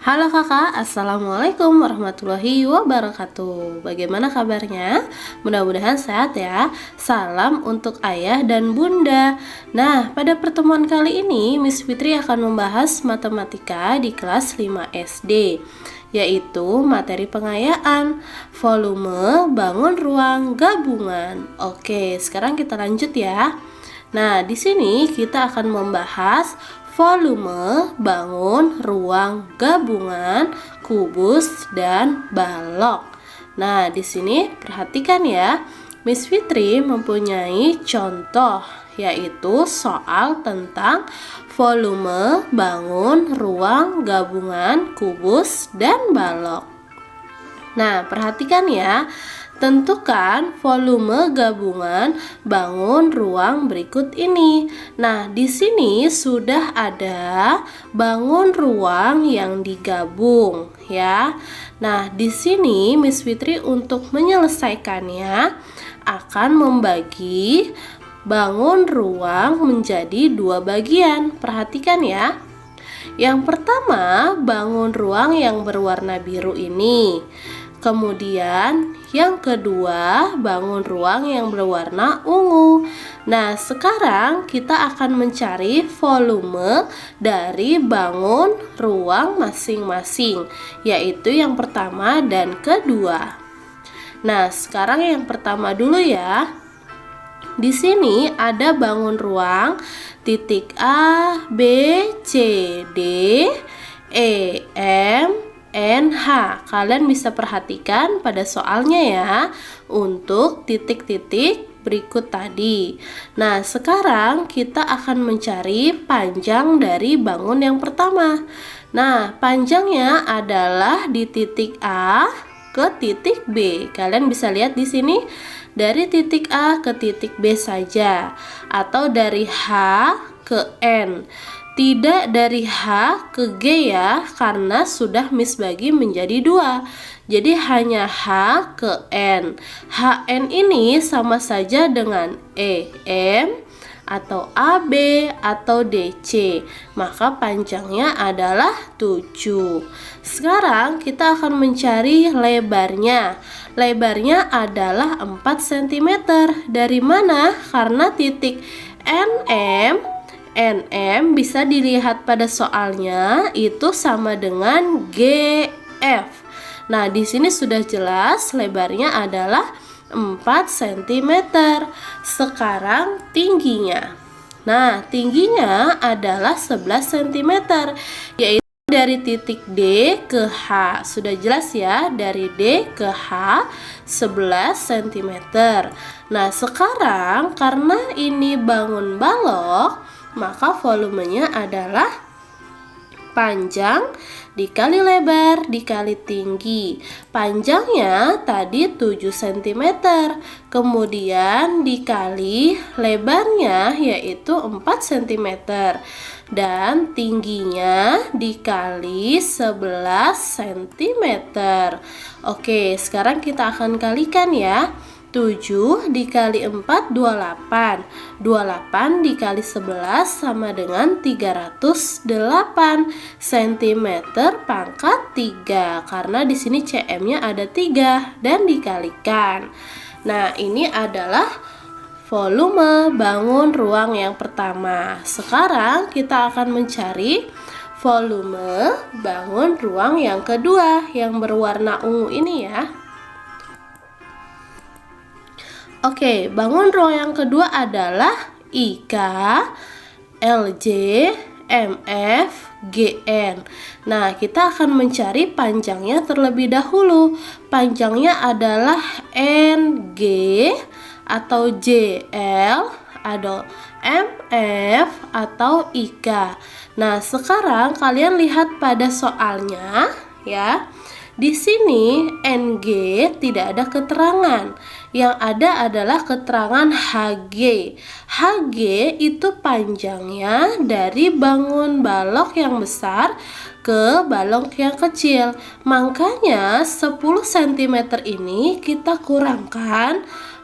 Halo kakak, assalamualaikum warahmatullahi wabarakatuh. Bagaimana kabarnya? Mudah-mudahan sehat ya. Salam untuk ayah dan bunda. Nah, pada pertemuan kali ini Miss Fitri akan membahas matematika di kelas 5 SD, yaitu materi pengayaan, volume, bangun ruang, gabungan. Oke, sekarang kita lanjut ya. Nah, di sini kita akan membahas volume, bangun, ruang, gabungan, kubus, dan balok. Nah, di sini perhatikan ya, Miss Fitri mempunyai contoh, yaitu soal tentang volume, bangun, ruang, gabungan, kubus, dan balok. Nah, perhatikan ya. Tentukan volume gabungan bangun ruang berikut ini. Nah, di sini sudah ada bangun ruang yang digabung ya. Nah, di sini Miss Fitri untuk menyelesaikannya akan membagi bangun ruang menjadi dua bagian. Perhatikan ya. Yang pertama, bangun ruang yang berwarna biru ini. Kemudian yang kedua, bangun ruang yang berwarna ungu. Nah, sekarang kita akan mencari volume dari bangun ruang masing-masing, yaitu yang pertama dan kedua. Nah, sekarang yang pertama dulu ya. Di sini ada bangun ruang titik A, B, C, D, E, M, NH. Kalian bisa perhatikan pada soalnya ya untuk titik-titik berikut tadi. Nah, sekarang kita akan mencari panjang dari bangun yang pertama. Nah, panjangnya adalah di titik A ke titik B. Kalian bisa lihat di sini dari titik A ke titik B saja, atau dari H ke N. Tidak dari H ke G ya, karena sudah Miss bagi menjadi dua. Jadi hanya H ke N. HN ini sama saja dengan EM atau AB atau DC. Maka panjangnya adalah 7. Sekarang kita akan mencari lebarnya. Lebarnya adalah 4 cm. Dari mana? Karena titik NM bisa dilihat pada soalnya itu sama dengan GF. Nah, di sini sudah jelas lebarnya adalah 4 cm. Sekarang tingginya. Nah, tingginya adalah 11 cm, yaitu dari titik D ke H. Sudah jelas ya, dari D ke H 11 cm. Nah, sekarang karena ini bangun balok, maka volumenya adalah panjang dikali lebar dikali tinggi. Panjangnya tadi 7 cm, kemudian dikali lebarnya yaitu 4 cm, dan tingginya dikali 11 cm. Oke, sekarang kita akan kalikan ya. 7 dikali 4 28. 28 dikali 11 sama dengan 308 cm pangkat 3. Karena di sini cm-nya ada 3 dan dikalikan. Nah, ini adalah volume bangun ruang yang pertama. Sekarang kita akan mencari volume bangun ruang yang kedua yang berwarna ungu ini ya. Oke, bangun ruang yang kedua adalah IK, LJ, MF, GN. Nah, kita akan mencari panjangnya terlebih dahulu. Panjangnya adalah NG atau JL, ada MF atau IK. Nah, sekarang kalian lihat pada soalnya ya. Di sini NG tidak ada keterangan. Yang ada adalah keterangan HG. HG itu panjangnya dari bangun balok yang besar ke balok yang kecil. Makanya 10 cm ini kita kurangkan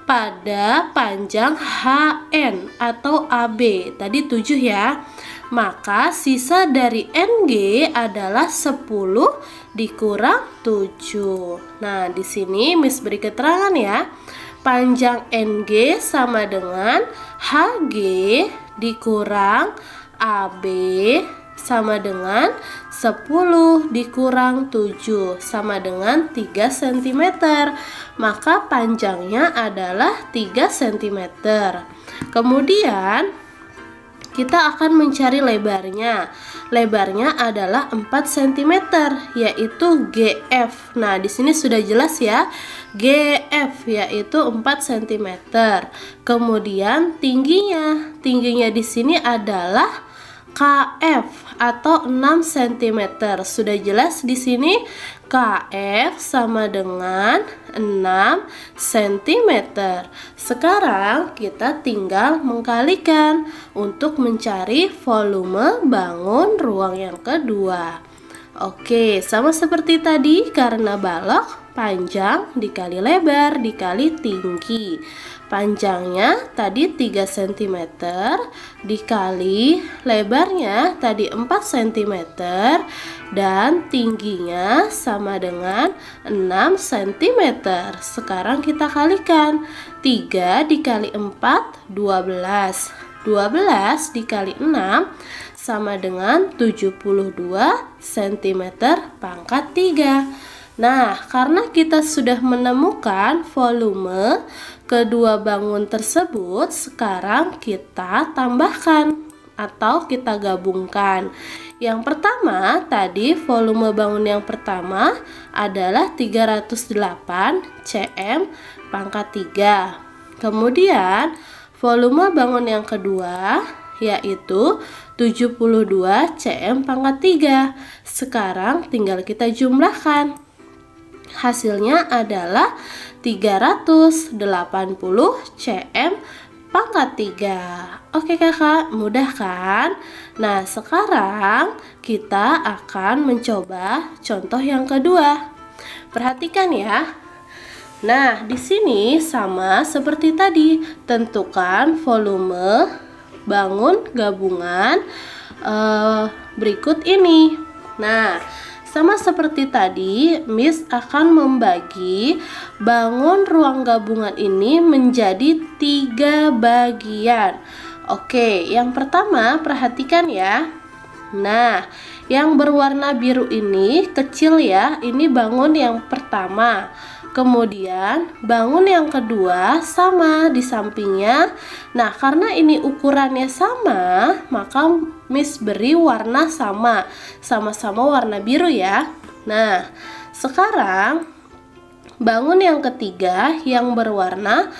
pada panjang HN atau AB. Tadi 7 ya. maka sisa dari NG adalah 10 dikurang 7. Nah, di sini Miss beri keterangan ya. Panjang NG sama dengan HG dikurang AB sama dengan 10 dikurang 7 sama dengan 3 cm. Maka panjangnya adalah 3 cm. Kemudian kita akan mencari lebarnya. Lebarnya adalah 4 cm, yaitu GF. Nah, di sini sudah jelas ya. GF yaitu 4 cm. Kemudian tingginya di sini adalah KF atau 6 cm. Sudah jelas di sini KF sama dengan 6 cm. Sekarang kita tinggal mengkalikan untuk mencari volume bangun ruang yang kedua. Oke, sama seperti tadi, karena balok, panjang dikali lebar dikali tinggi. Panjangnya tadi 3 cm dikali lebarnya tadi 4 cm dan tingginya sama dengan 6 cm. Sekarang kita kalikan. 3 dikali 4 12. 12 dikali 6 sama dengan 72 cm pangkat 3. Nah, karena kita sudah menemukan volume kedua bangun tersebut, sekarang kita tambahkan atau kita gabungkan. Yang pertama, tadi volume bangun yang pertama adalah 308 cm pangkat 3. Kemudian, volume bangun yang kedua yaitu 72 cm pangkat 3. Sekarang tinggal kita jumlahkan. Hasilnya adalah 380 cm pangkat 3. Oke kakak, mudah kan? Nah, sekarang kita akan mencoba contoh yang kedua. Perhatikan ya. Nah, di sini sama seperti tadi. Tentukan volume bangun gabungan berikut ini. Nah, sama seperti tadi, Miss akan membagi bangun ruang gabungan ini menjadi 3 bagian. Oke, yang pertama perhatikan ya. Nah, yang berwarna biru ini kecil ya, ini bangun yang pertama. Kemudian bangun yang kedua sama di sampingnya. Nah, karena ini ukurannya sama, maka Miss beri warna sama-sama warna biru ya. Nah, sekarang bangun yang ketiga yang berwarna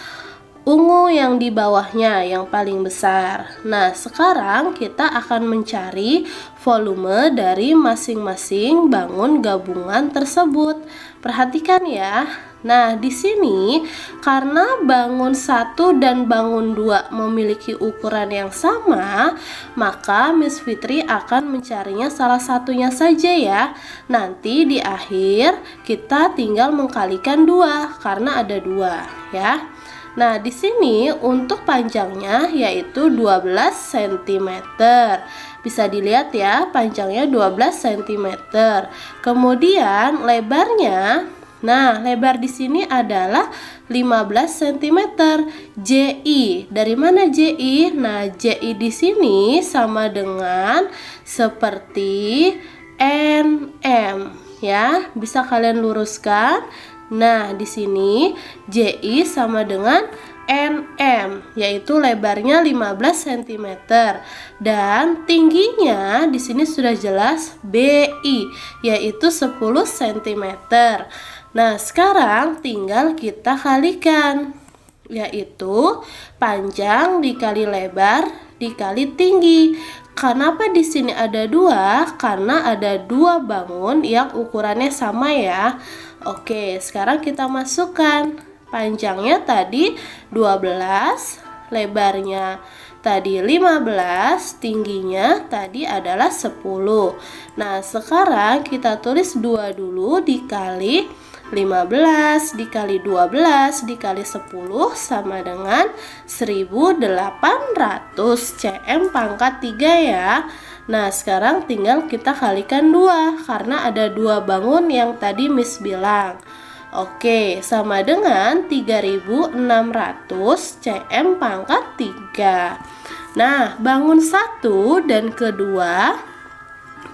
ungu yang di bawahnya yang paling besar. Nah, sekarang kita akan mencari volume dari masing-masing bangun gabungan tersebut. Perhatikan ya. Nah, di sini karena bangun 1 dan bangun 2 memiliki ukuran yang sama, maka Miss Fitri akan mencarinya salah satunya saja ya. Nanti di akhir kita tinggal mengkalikan 2 karena ada 2 ya. Nah, di sini untuk panjangnya yaitu 12 cm. Bisa dilihat ya, panjangnya 12 cm. Kemudian lebarnya, nah, lebar di sini adalah 15 cm. JI, dari mana JI? Nah, JI di sini sama dengan seperti NM ya. Bisa kalian luruskan. Nah, di sini JI sama dengan NM, yaitu lebarnya 15 cm dan tingginya di sini sudah jelas BI, yaitu 10 cm. Nah, sekarang tinggal kita kalikan, yaitu panjang dikali lebar dikali tinggi. Kenapa di sini ada 2? Karena ada 2 bangun yang ukurannya sama ya. Oke, sekarang kita masukkan. Panjangnya tadi 12, lebarnya tadi 15, tingginya tadi adalah 10. Nah, sekarang kita tulis 2 dulu dikali 15 dikali 12 dikali 10 sama dengan 1800 cm pangkat 3 ya. Nah, sekarang tinggal kita kalikan 2 karena ada 2 bangun yang tadi Miss bilang. Oke, sama dengan 3600 cm pangkat 3. Nah, bangun 1 dan kedua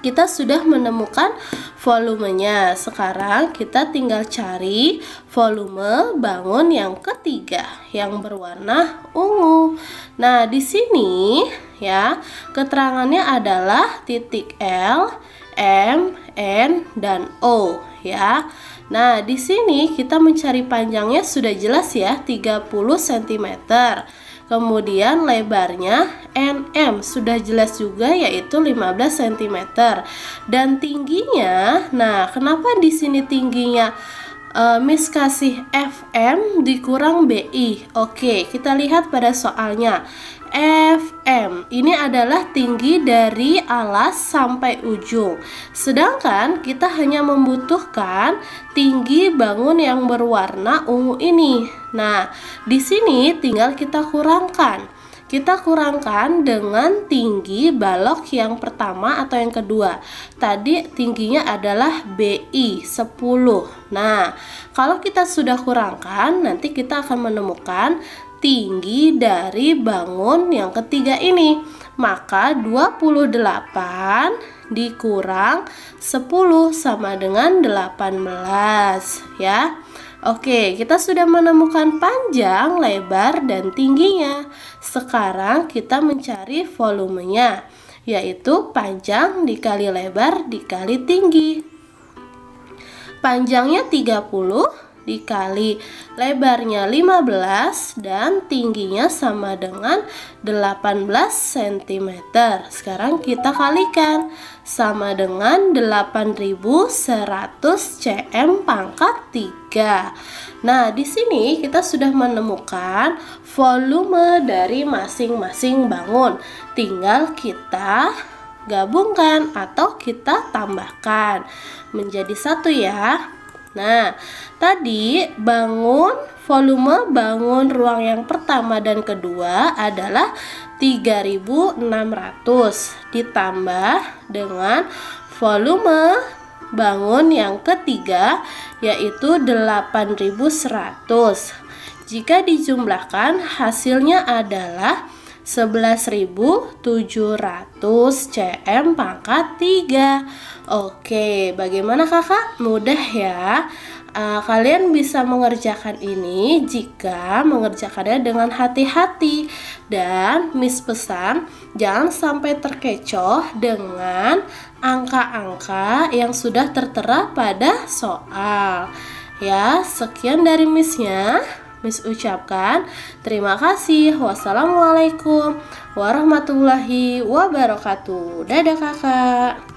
kita sudah menemukan volumenya. Sekarang kita tinggal cari volume bangun yang ketiga yang berwarna ungu. Nah, di sini ya, keterangannya adalah titik L, M, N, dan O ya. Nah, di sini kita mencari panjangnya sudah jelas ya, 30 cm. Kemudian lebarnya NM sudah jelas juga, yaitu 15 cm. Dan tingginya, nah kenapa di sini tingginya Miss kasih FM dikurang BI? Oke, kita lihat pada soalnya. FM ini adalah tinggi dari alas sampai ujung. Sedangkan kita hanya membutuhkan tinggi bangun yang berwarna ungu ini. Nah, di sini tinggal kita kurangkan. Kita kurangkan dengan tinggi balok yang pertama atau yang kedua. Tadi tingginya adalah BI 10. Nah, kalau kita sudah kurangkan, nanti kita akan menemukan tinggi dari bangun yang ketiga ini. Maka 28 dikurang 10 sama dengan 18 ya. Oke, kita sudah menemukan panjang, lebar, dan tingginya. Sekarang kita mencari volumenya, yaitu panjang dikali lebar dikali tinggi. Panjangnya 30 dikali lebarnya 15 dan tingginya sama dengan 18 cm. Sekarang kita kalikan, sama dengan 8100 cm pangkat 3. Nah, di sini kita sudah menemukan volume dari masing-masing bangun. Tinggal kita gabungkan atau kita tambahkan menjadi satu ya. Nah, tadi volume bangun ruang yang pertama dan kedua adalah 3600 ditambah dengan volume bangun yang ketiga yaitu 8100. Jika dijumlahkan hasilnya adalah 11.700 cm pangkat 3. Oke, bagaimana kakak? Mudah ya. Kalian bisa mengerjakan ini jika mengerjakannya dengan hati-hati. Dan Miss pesan, jangan sampai terkecoh dengan angka-angka yang sudah tertera pada soal. Ya, sekian dari Missnya. Miss ucapkan terima kasih. Wassalamualaikum warahmatullahi wabarakatuh. Dadah kakak.